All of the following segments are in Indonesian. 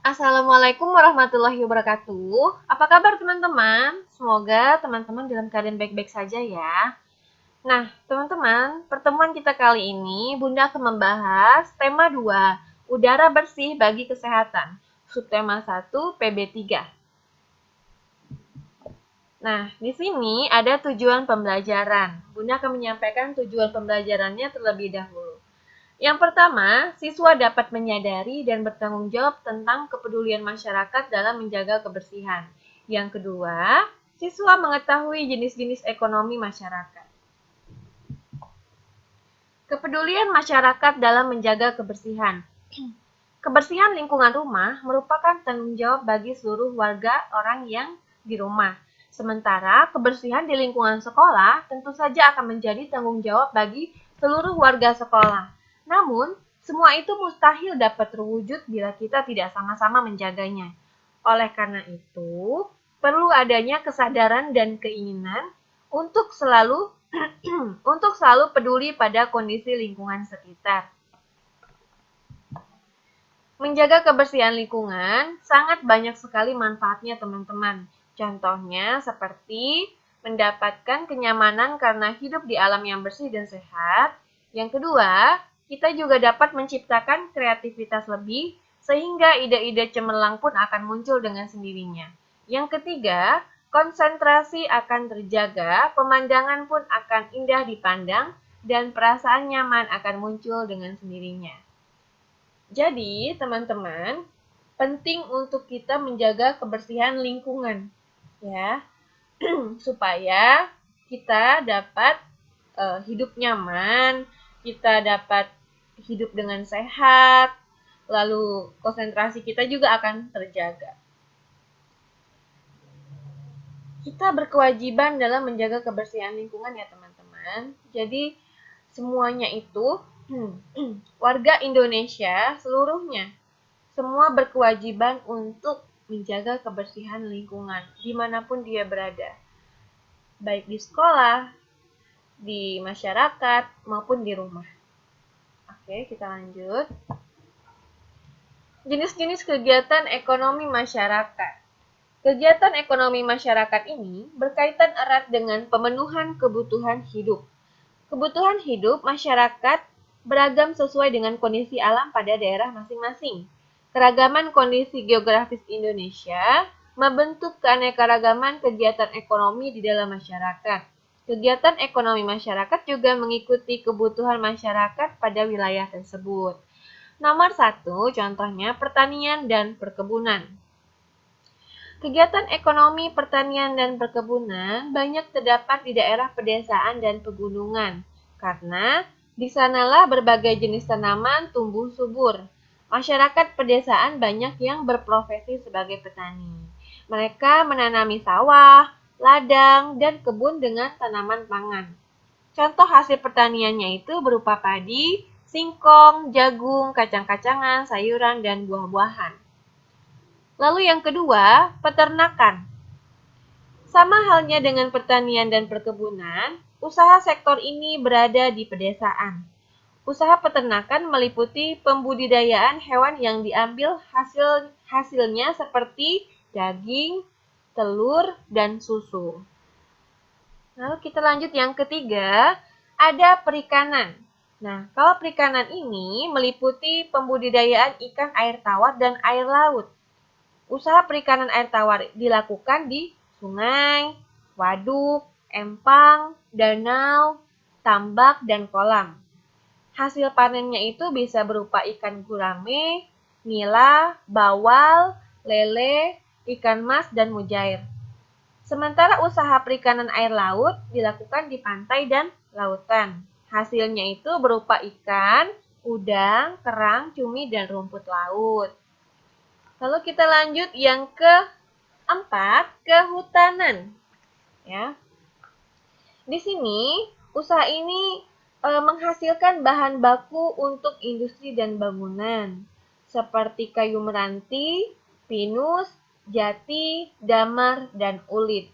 Assalamualaikum warahmatullahi wabarakatuh. Apa kabar teman-teman? Semoga teman-teman dalam keadaan baik-baik saja ya. Nah, teman-teman, pertemuan kita kali ini Bunda akan membahas tema 2, udara bersih bagi kesehatan. Subtema 1, PB3. Nah, di sini ada tujuan pembelajaran. Bunda akan menyampaikan tujuan pembelajarannya terlebih dahulu. Yang pertama, siswa dapat menyadari dan bertanggung jawab tentang kepedulian masyarakat dalam menjaga kebersihan. Yang kedua, siswa mengetahui jenis-jenis ekonomi masyarakat. Kepedulian masyarakat dalam menjaga kebersihan. Kebersihan lingkungan rumah merupakan tanggung jawab bagi seluruh warga orang yang di rumah. Sementara kebersihan di lingkungan sekolah tentu saja akan menjadi tanggung jawab bagi seluruh warga sekolah. Namun, semua itu mustahil dapat terwujud bila kita tidak sama-sama menjaganya. Oleh karena itu, perlu adanya kesadaran dan keinginan untuk selalu peduli pada kondisi lingkungan sekitar. Menjaga kebersihan lingkungan sangat banyak sekali manfaatnya teman-teman. Contohnya seperti mendapatkan kenyamanan karena hidup di alam yang bersih dan sehat. Yang kedua, kita juga dapat menciptakan kreativitas lebih sehingga ide-ide cemerlang pun akan muncul dengan sendirinya. Yang ketiga, konsentrasi akan terjaga, pemandangan pun akan indah dipandang, dan perasaan nyaman akan muncul dengan sendirinya. Jadi, teman-teman, penting untuk kita menjaga kebersihan lingkungan, ya, supaya kita dapat hidup nyaman, kita dapat hidup dengan sehat, lalu konsentrasi kita juga akan terjaga. Kita berkewajiban dalam menjaga kebersihan lingkungan ya teman-teman. Jadi, semuanya itu warga Indonesia seluruhnya semua berkewajiban untuk menjaga kebersihan lingkungan dimanapun dia berada, baik di sekolah, di masyarakat, maupun di rumah. Oke, kita lanjut. Jenis-jenis kegiatan ekonomi masyarakat. Kegiatan ekonomi masyarakat ini berkaitan erat dengan pemenuhan kebutuhan hidup. Kebutuhan hidup masyarakat beragam sesuai dengan kondisi alam pada daerah masing-masing. Keragaman kondisi geografis Indonesia membentuk keanekaragaman kegiatan ekonomi di dalam masyarakat. Kegiatan ekonomi masyarakat juga mengikuti kebutuhan masyarakat pada wilayah tersebut. Nomor 1, contohnya pertanian dan perkebunan. Kegiatan ekonomi pertanian dan perkebunan banyak terdapat di daerah pedesaan dan pegunungan, karena di sanalah berbagai jenis tanaman tumbuh subur. Masyarakat pedesaan banyak yang berprofesi sebagai petani. Mereka menanami sawah, ladang, dan kebun dengan tanaman pangan. Contoh hasil pertaniannya itu berupa padi, singkong, jagung, kacang-kacangan, sayuran, dan buah-buahan. Lalu yang kedua, peternakan. Sama halnya dengan pertanian dan perkebunan, usaha sektor ini berada di pedesaan. Usaha peternakan meliputi pembudidayaan hewan yang diambil hasilnya seperti daging, telur, dan susu. Lalu kita lanjut yang ketiga, ada perikanan. Nah, kalau perikanan ini meliputi pembudidayaan ikan air tawar dan air laut. Usaha perikanan air tawar dilakukan di sungai, waduk, empang, danau, tambak, dan kolam. Hasil panennya itu bisa berupa ikan gurame, nila, bawal, lele, ikan mas, dan mujair. Sementara usaha perikanan air laut dilakukan di pantai dan lautan. Hasilnya itu berupa ikan, udang, kerang, cumi, dan rumput laut. Lalu kita lanjut yang keempat, kehutanan. Ya. Di sini, usaha ini menghasilkan bahan baku untuk industri dan bangunan, seperti kayu meranti, pinus, jati, damar, dan ulit.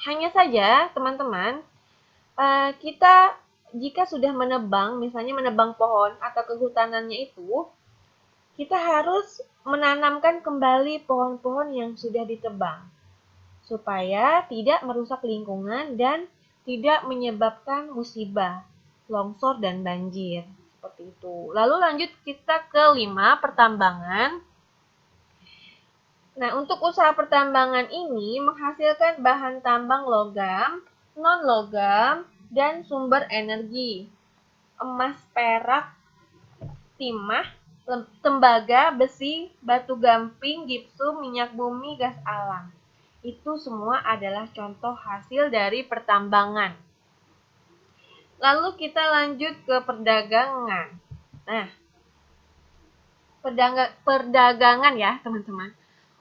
Hanya saja, teman-teman, kita jika sudah menebang, misalnya menebang pohon atau kehutanannya itu, kita harus menanamkan kembali pohon-pohon yang sudah ditebang, supaya tidak merusak lingkungan dan tidak menyebabkan musibah, longsor dan banjir. Seperti itu. Lalu lanjut kita ke 5, pertambangan. Nah, untuk usaha pertambangan ini menghasilkan bahan tambang logam, non-logam, dan sumber energi. Emas, perak, timah, tembaga, besi, batu gamping, gipsum, minyak bumi, gas alam. Itu semua adalah contoh hasil dari pertambangan. Lalu kita lanjut ke perdagangan. Nah, perdagangan ya teman-teman.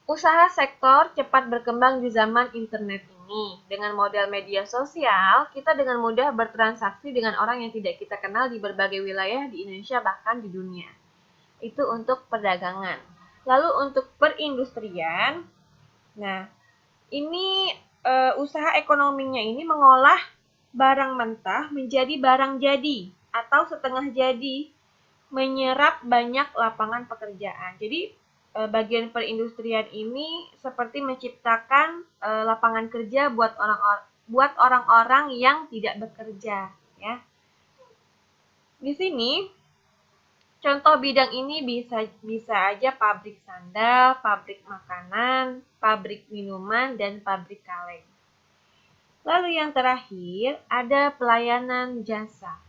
Usaha sektor cepat berkembang di zaman internet ini. Dengan modal media sosial, kita dengan mudah bertransaksi dengan orang yang tidak kita kenal di berbagai wilayah di Indonesia bahkan di dunia. Itu untuk perdagangan. Lalu untuk perindustrian, nah ini usaha ekonominya ini mengolah barang mentah menjadi barang jadi atau setengah jadi, menyerap banyak lapangan pekerjaan. Jadi bagian perindustrian ini seperti menciptakan lapangan kerja buat orang-orang yang tidak bekerja, ya. Di sini contoh bidang ini bisa aja pabrik sandal, pabrik makanan, pabrik minuman, dan pabrik kaleng. Lalu yang terakhir ada pelayanan jasa.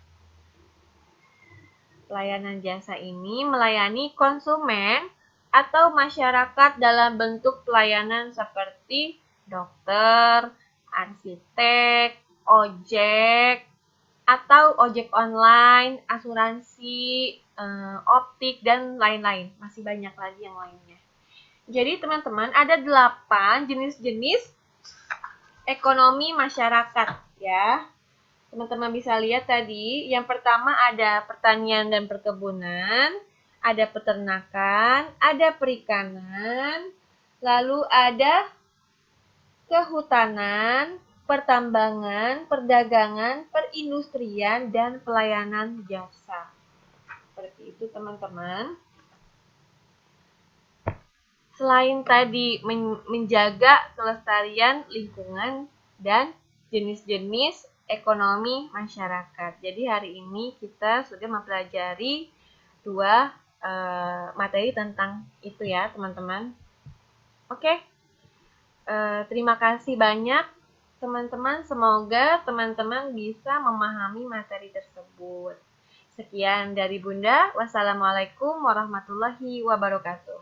Pelayanan jasa ini melayani konsumen atau masyarakat dalam bentuk pelayanan seperti dokter, arsitek, ojek, atau ojek online, asuransi, optik, dan lain-lain. Masih banyak lagi yang lainnya. Jadi teman-teman ada 8 jenis-jenis ekonomi masyarakat ya. Teman-teman bisa lihat tadi, yang pertama ada pertanian dan perkebunan, ada peternakan, ada perikanan, lalu ada kehutanan, pertambangan, perdagangan, perindustrian, dan pelayanan jasa. Seperti itu teman-teman. Selain tadi menjaga kelestarian lingkungan dan jenis-jenis ekonomi masyarakat. Jadi hari ini kita sudah mempelajari 2 materi tentang itu ya teman-teman. Oke, terima kasih banyak teman-teman. Semoga teman-teman bisa memahami materi tersebut. Sekian dari Bunda. Wassalamualaikum warahmatullahi wabarakatuh.